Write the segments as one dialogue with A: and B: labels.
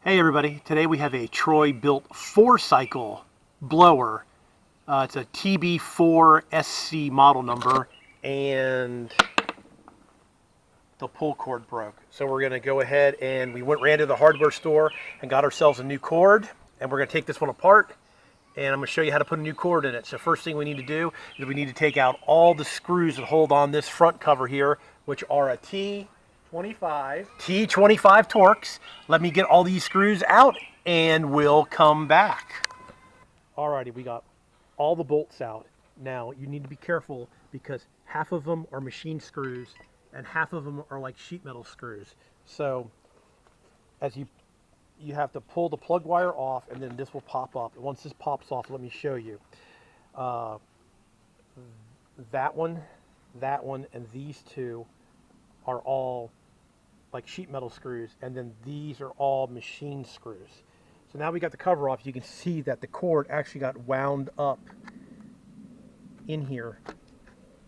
A: Hey everybody, today we have a Troy-Bilt 4-cycle blower. It's a TB4SC model number, and the pull cord broke. So we're going to go ahead and ran to the hardware store and got ourselves a new cord, and we're going to take this one apart, and I'm going to show you how to put a new cord in it. So first thing we need to do is we need to take out all the screws that hold on this front cover here, which are a T25 Torx. Let me get all these screws out and we'll come back. Alrighty, we got all the bolts out. Now you need to be careful because half of them are machine screws and half of them are like sheet metal screws. So as you have to pull the plug wire off, and then this will pop up. And once this pops off, let me show you. That one, and these two are all like sheet metal screws, and then these are all machine screws. So now we got the cover off, you can see that the cord actually got wound up in here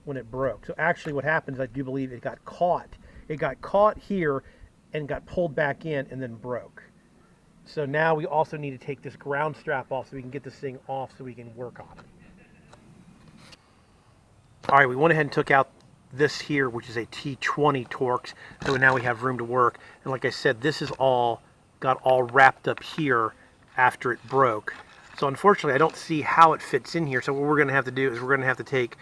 A: when it broke. So actually what happened is I do believe it got caught. It got caught here and got pulled back in and then broke. So now we also need to take this ground strap off so we can get this thing off so we can work on it. All right, we went ahead and took out this here, which is a T20 Torx, so now we have room to work. And like I said, this is got all wrapped up here after it broke. So unfortunately, I don't see how it fits in here. So what we're going to have to do is we're going to have to take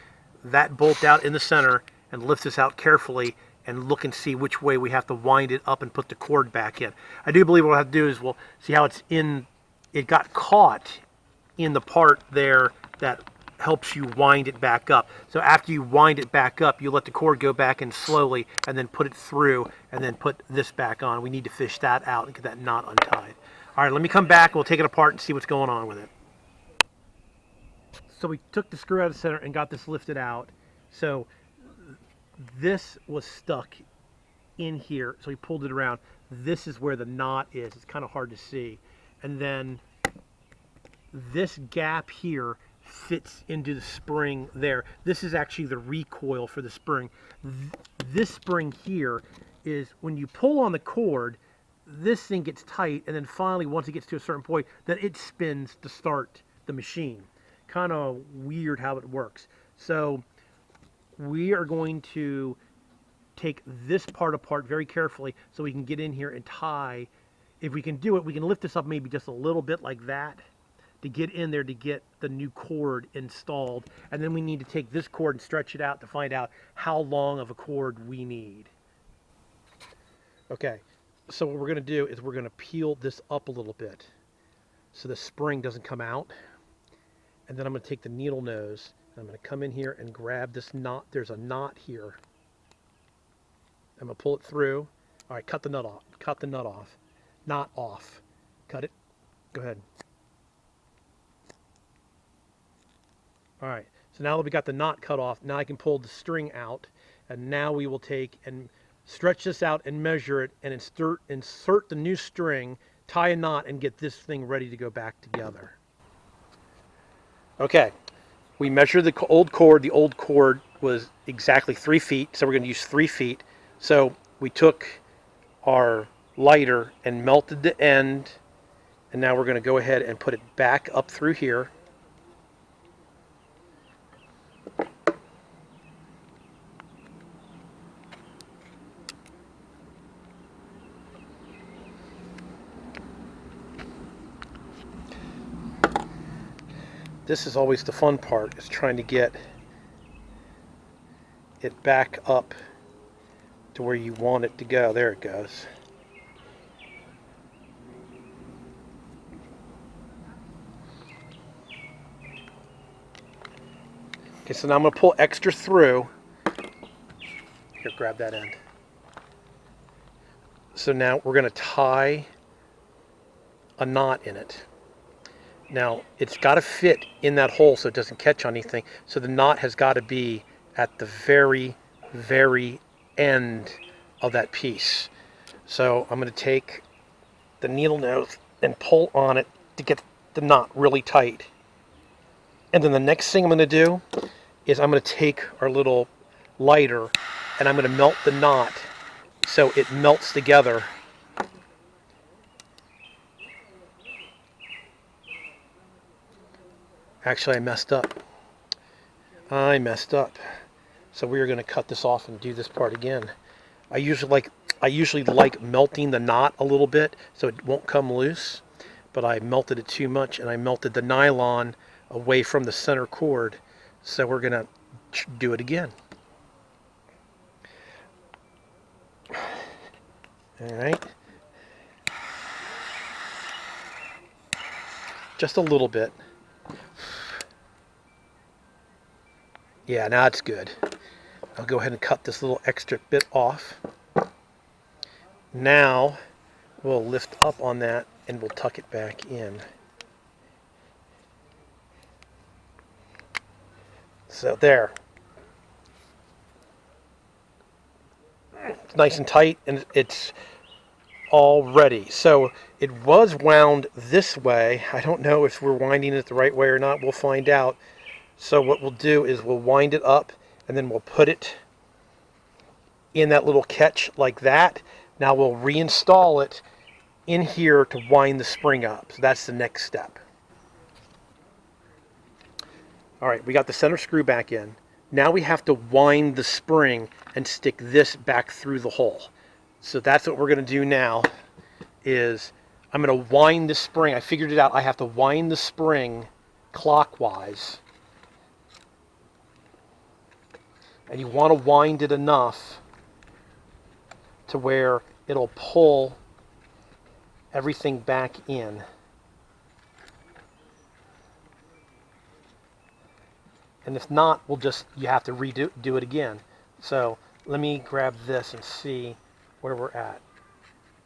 A: that bolt out in the center and lift this out carefully and look and see which way we have to wind it up and put the cord back in. I do believe what we'll have to do is we'll see how it's in. It got caught in the part there that helps you wind it back up. So after you wind it back up, you let the cord go back in slowly and then put it through and then put this back on. We need to fish that out and get that knot untied. All right, let me come back. We'll take it apart and see what's going on with it. So we took the screw out of the center and got this lifted out. So this was stuck in here, so we pulled it around. This is where the knot is. It's kind of hard to see. And then this gap here fits into the spring there. This is actually the recoil for the spring. This spring here is when you pull on the cord, this thing gets tight, and then finally once it gets to a certain point, then it spins to start the machine. Kind of weird how it works. So we are going to take this part apart very carefully so we can get in here and tie. If we can do it, we can lift this up maybe just a little bit like that to get in there to get the new cord installed. And then we need to take this cord and stretch it out to find out how long of a cord we need. Okay, so what we're going to do is we're going to peel this up a little bit so the spring doesn't come out. And then I'm going to take the needle nose and I'm going to come in here and grab this knot. There's a knot here. I'm going to pull it through. All right, cut the nut off. Cut the nut off. Knot off. Cut it. Go ahead. All right, so now that we got the knot cut off, now I can pull the string out, and now we will take and stretch this out and measure it and insert the new string, tie a knot, and get this thing ready to go back together. Okay, we measured the old cord. The old cord was exactly 3 feet, so we're going to use 3 feet. So we took our lighter and melted the end, and now we're going to go ahead and put it back up through here. This is always the fun part, is trying to get it back up to where you want it to go. There it goes. Okay, so now I'm going to pull extra through. Here, grab that end. So now we're going to tie a knot in it. Now, it's got to fit in that hole so it doesn't catch on anything. So the knot has got to be at the very, very end of that piece. So I'm going to take the needle nose and pull on it to get the knot really tight. And then the next thing I'm going to do is I'm going to take our little lighter and I'm going to melt the knot so it melts together Actually, I messed up. So we are going to cut this off and do this part again. I usually like melting the knot a little bit so it won't come loose, but I melted it too much and I melted the nylon away from the center cord. So we're going to do it again. All right. Just a little bit. Yeah, now it's good. I'll go ahead and cut this little extra bit off. Now we'll lift up on that and we'll tuck it back in. So there. It's nice and tight and it's all ready. So it was wound this way. I don't know if we're winding it the right way or not. We'll find out. So what we'll do is we'll wind it up and then we'll put it in that little catch like that. Now we'll reinstall it in here to wind the spring up. So that's the next step. All right, we got the center screw back in. Now we have to wind the spring and stick this back through the hole. So that's what we're going to do now is I'm going to wind the spring. I figured it out. I have to wind the spring clockwise. And you want to wind it enough to where it'll pull everything back in. And if not, you have to do it again. So let me grab this and see where we're at.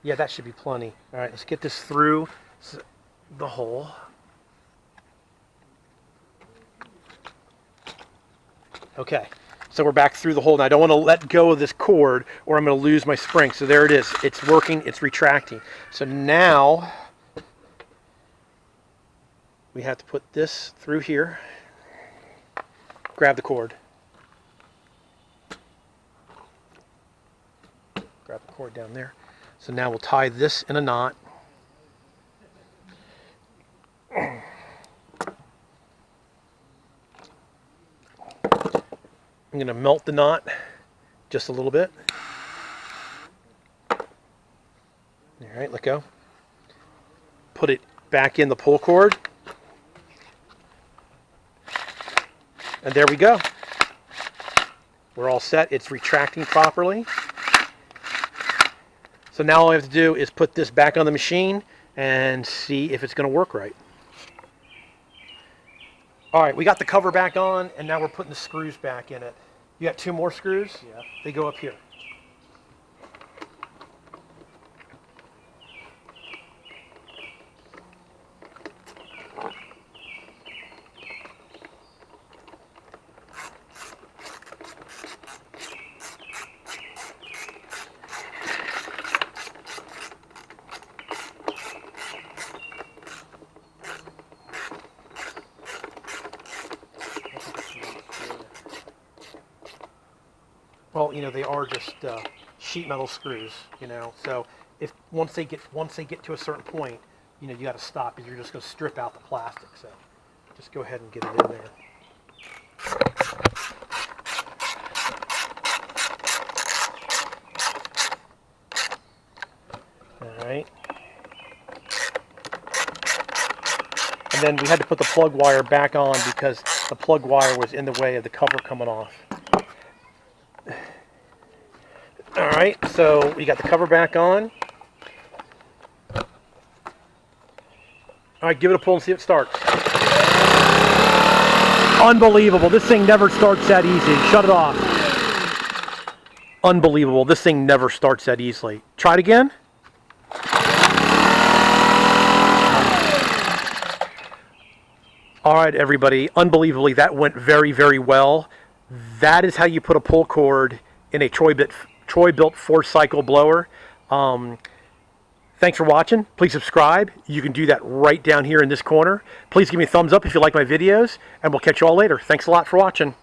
A: Yeah, that should be plenty. All right, let's get this through the hole. Okay, so we're back through the hole. Now I don't want to let go of this cord or I'm going to lose my spring. So there it is. It's working. It's retracting. So now we have to put this through here. Grab the cord. Grab the cord down there. So now we'll tie this in a knot. I'm going to melt the knot just a little bit. All right, let go. Put it back in the pull cord. And there we go. We're all set. It's retracting properly. So now all I have to do is put this back on the machine and see if it's going to work right. All right, we got the cover back on, and now we're putting the screws back in it. You got 2 more screws? Yeah. They go up here. Well, you know, they are just sheet metal screws, you know. So if once they get to a certain point, you know, you got to stop because you're just going to strip out the plastic. So just go ahead and get it in there. All right. And then we had to put the plug wire back on because the plug wire was in the way of the cover coming off. All right, so we got the cover back on. All right, give it a pull and see if it starts. Unbelievable. This thing never starts that easy. Shut it off. Unbelievable. This thing never starts that easily. Try it again. All right, everybody. Unbelievably, that went very, very well. That is how you put a pull cord in a Troy-Bilt 4-cycle blower. Thanks for watching. Please subscribe. You can do that right down here in this corner. Please give me a thumbs up if you like my videos, and we'll catch you all later. Thanks a lot for watching.